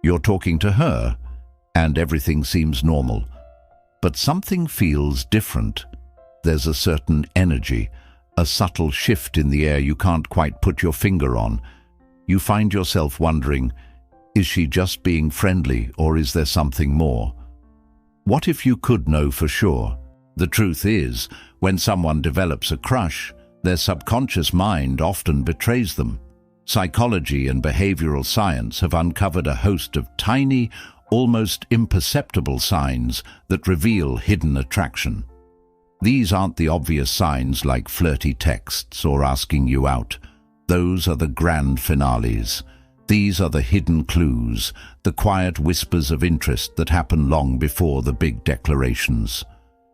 You're talking to her, and everything seems normal. But something feels different. There's a certain energy, a subtle shift in the air you can't quite put your finger on. You find yourself wondering, is she just being friendly, or is there something more? What if you could know for sure? The truth is, when someone develops a crush, their subconscious mind often betrays them. Psychology and behavioral science have uncovered a host of tiny, almost imperceptible signs that reveal hidden attraction. These aren't the obvious signs like flirty texts or asking you out. Those are the grand finales. These are the hidden clues, the quiet whispers of interest that happen long before the big declarations.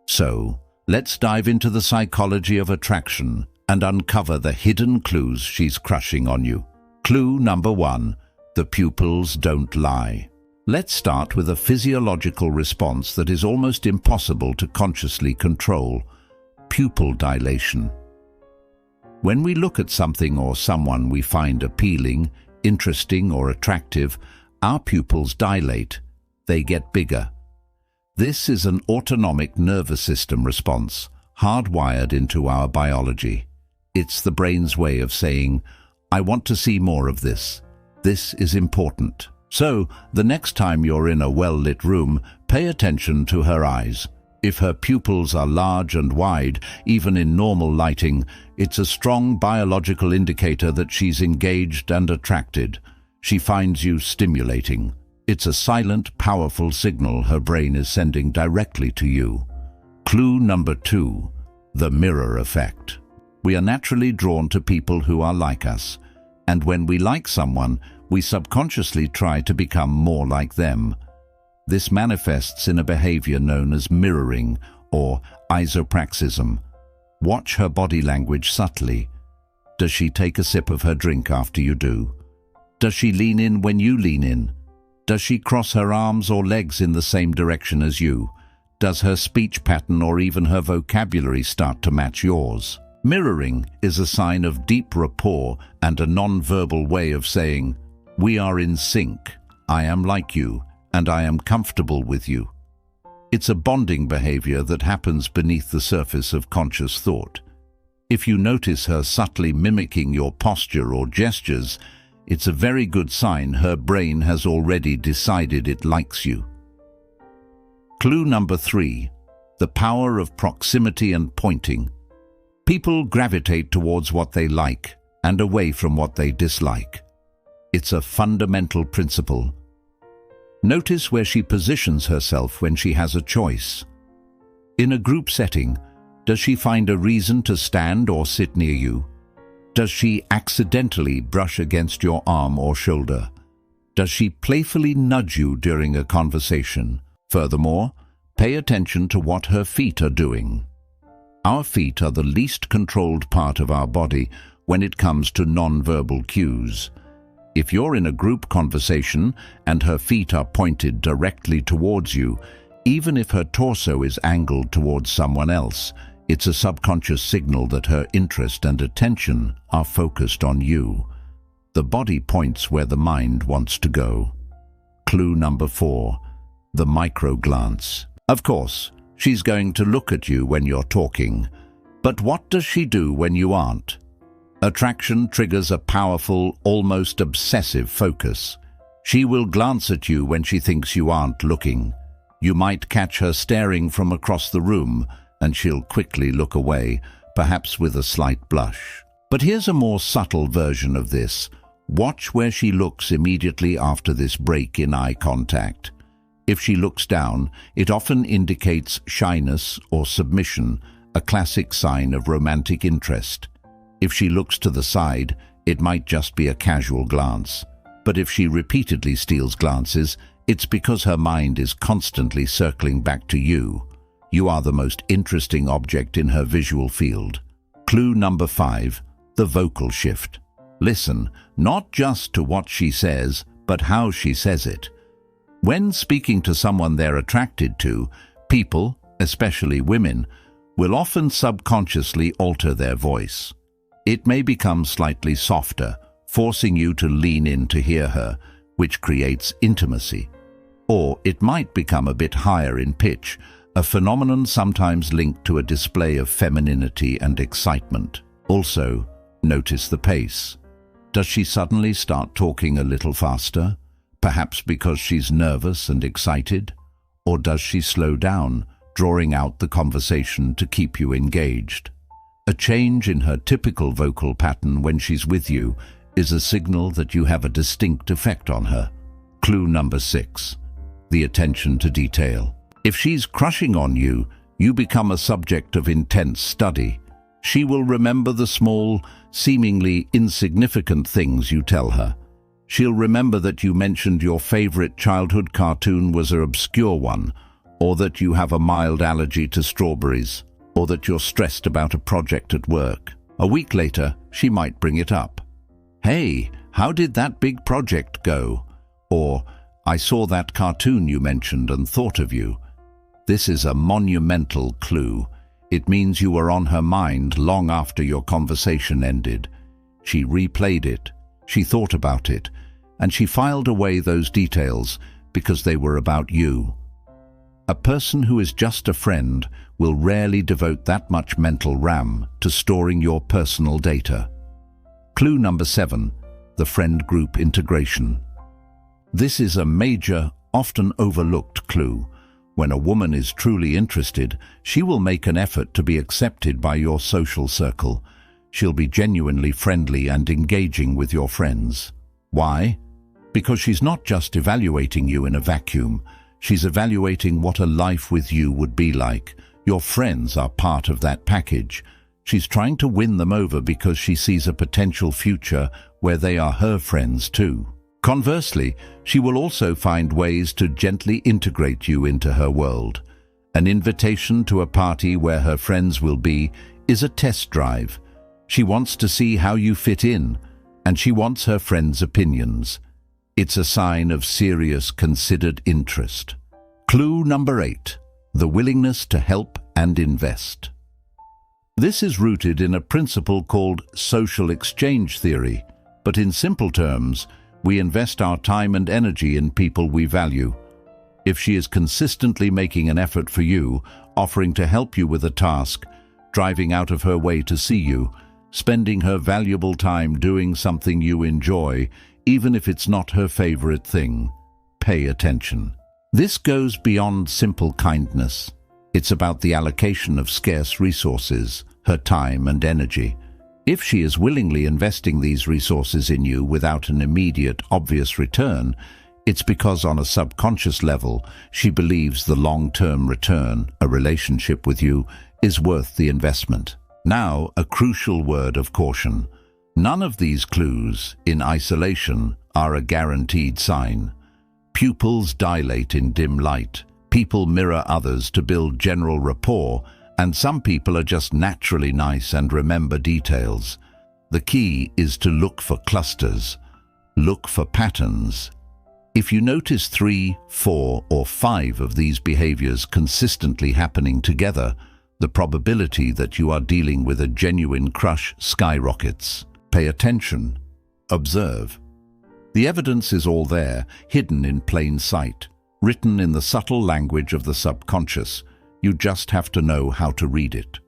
So, let's dive into the psychology of attraction and uncover the hidden clues she's crushing on you. Clue number 1, the pupils don't lie. Let's start with a physiological response that is almost impossible to consciously control: pupil dilation. When we look at something or someone we find appealing, interesting, or attractive, our pupils dilate. They get bigger. This is an autonomic nervous system response, hardwired into our biology. It's the brain's way of saying, I want to see more of this. This is important. So, the next time you're in a well-lit room, pay attention to her eyes. If her pupils are large and wide, even in normal lighting, it's a strong biological indicator that she's engaged and attracted. She finds you stimulating. It's a silent, powerful signal her brain is sending directly to you. Clue number 2, the mirror effect. We are naturally drawn to people who are like us, and when we like someone, we subconsciously try to become more like them. This manifests in a behavior known as mirroring or isopraxism. Watch her body language subtly. Does she take a sip of her drink after you do? Does she lean in when you lean in? Does she cross her arms or legs in the same direction as you? Does her speech pattern or even her vocabulary start to match yours? Mirroring is a sign of deep rapport and a non-verbal way of saying, we are in sync, I am like you, and I am comfortable with you. It's a bonding behavior that happens beneath the surface of conscious thought. If you notice her subtly mimicking your posture or gestures, it's a very good sign her brain has already decided it likes you. Clue number 3, the power of proximity and pointing. People gravitate towards what they like and away from what they dislike. It's a fundamental principle. Notice where she positions herself when she has a choice. In a group setting, does she find a reason to stand or sit near you? Does she accidentally brush against your arm or shoulder? Does she playfully nudge you during a conversation? Furthermore, pay attention to what her feet are doing. Our feet are the least controlled part of our body when it comes to non-verbal cues. If you're in a group conversation and her feet are pointed directly towards you, even if her torso is angled towards someone else, it's a subconscious signal that her interest and attention are focused on you. The body points where the mind wants to go. Clue number 4, the micro-glance. Of course, she's going to look at you when you're talking. But what does she do when you aren't? Attraction triggers a powerful, almost obsessive focus. She will glance at you when she thinks you aren't looking. You might catch her staring from across the room, and she'll quickly look away, perhaps with a slight blush. But here's a more subtle version of this. Watch where she looks immediately after this break in eye contact. If she looks down, it often indicates shyness or submission, a classic sign of romantic interest. If she looks to the side, it might just be a casual glance. But if she repeatedly steals glances, it's because her mind is constantly circling back to you. You are the most interesting object in her visual field. Clue number 5, the vocal shift. Listen, not just to what she says, but how she says it. When speaking to someone they're attracted to, people, especially women, will often subconsciously alter their voice. It may become slightly softer, forcing you to lean in to hear her, which creates intimacy. Or it might become a bit higher in pitch, a phenomenon sometimes linked to a display of femininity and excitement. Also, notice the pace. Does she suddenly start talking a little faster, perhaps because she's nervous and excited? Or does she slow down, drawing out the conversation to keep you engaged? A change in her typical vocal pattern when she's with you is a signal that you have a distinct effect on her. Clue number 6. The attention to detail. If she's crushing on you, you become a subject of intense study. She will remember the small, seemingly insignificant things you tell her. She'll remember that you mentioned your favorite childhood cartoon was an obscure one, or that you have a mild allergy to strawberries, or that you're stressed about a project at work. A week later, she might bring it up. "Hey, how did that big project go?" Or, "I saw that cartoon you mentioned and thought of you." This is a monumental clue. It means you were on her mind long after your conversation ended. She replayed it, she thought about it, and she filed away those details because they were about you. A person who is just a friend will rarely devote that much mental RAM to storing your personal data. Clue number 7, the friend group integration. This is a major, often overlooked clue. When a woman is truly interested, she will make an effort to be accepted by your social circle. She'll be genuinely friendly and engaging with your friends. Why? Because she's not just evaluating you in a vacuum. She's evaluating what a life with you would be like. Your friends are part of that package. She's trying to win them over because she sees a potential future where they are her friends too. Conversely, she will also find ways to gently integrate you into her world. An invitation to a party where her friends will be is a test drive. She wants to see how you fit in, and she wants her friends' opinions. It's a sign of serious, considered interest. Clue number 8, the willingness to help and invest. This is rooted in a principle called social exchange theory, but in simple terms, we invest our time and energy in people we value. If she is consistently making an effort for you, offering to help you with a task, driving out of her way to see you, spending her valuable time doing something you enjoy, even if it's not her favorite thing, pay attention. This goes beyond simple kindness. It's about the allocation of scarce resources, her time and energy. If she is willingly investing these resources in you without an immediate, obvious return, it's because on a subconscious level, she believes the long-term return, a relationship with you, is worth the investment. Now, a crucial word of caution. None of these clues, in isolation, are a guaranteed sign. Pupils dilate in dim light. People mirror others to build general rapport, and some people are just naturally nice and remember details. The key is to look for clusters. Look for patterns. If you notice 3, 4, or 5 of these behaviors consistently happening together, the probability that you are dealing with a genuine crush skyrockets. Pay attention. Observe. The evidence is all there, hidden in plain sight, written in the subtle language of the subconscious. You just have to know how to read it.